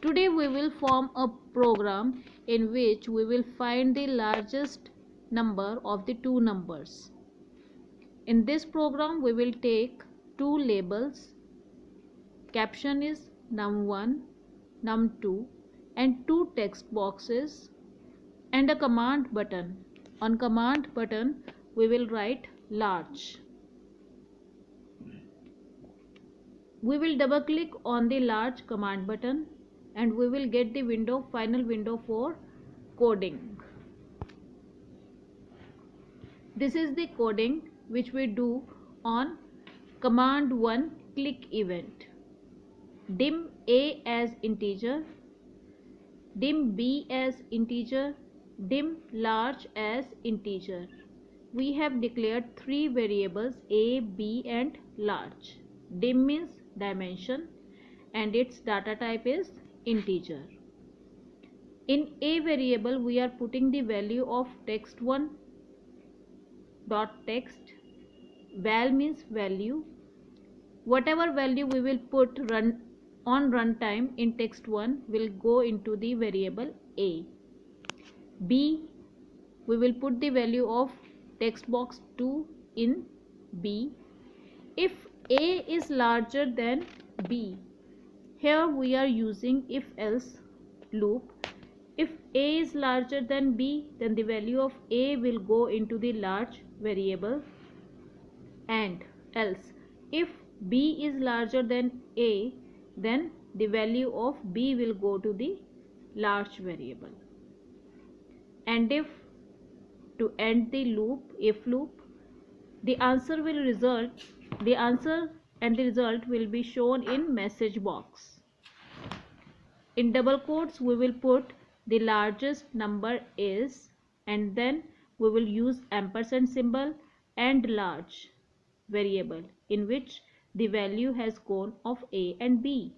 Today we will form a program in which we will find the largest number of the two numbers. In this program we will take two labels. Caption is num1, num2 and two text boxes and a command button. On command button we will write large. We will double click on the large command button and we will get the final window for coding. This is the coding which we do on command 1 click event. Dim a as integer, dim b as integer, dim large as integer. We have declared three variables a, b and large. Dim means dimension and its data type is integer. In a variable we are putting the value of text1 dot text. Val means value. Whatever value we will put on runtime in text1 will go into the variable a. B, we will put the value of text box 2 in b. If a is larger than b, here we are using if else loop. If a is larger than b, then the value of a will go into the large variable, and else if b is larger than a, then the value of b will go to the large variable. And if to end the loop, if loop, the answer and the result will be shown in message box. In double quotes we will put the largest number is, and then we will use ampersand symbol and large variable in which the value has gone of a and b.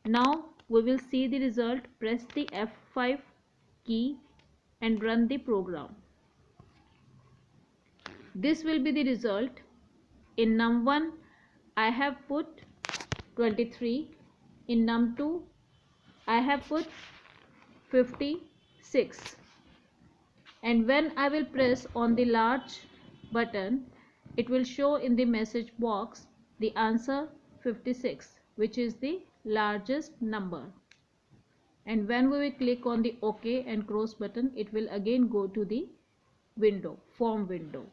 Now we will see the result. Press the F5 key and run the program. This will be the result. In num1 I have put 23, in num2 I have put 56, and when I will press on the large button it will show in the message box the answer 56, which is the largest number. And when we will click on the OK and cross button, it will again go to the form window.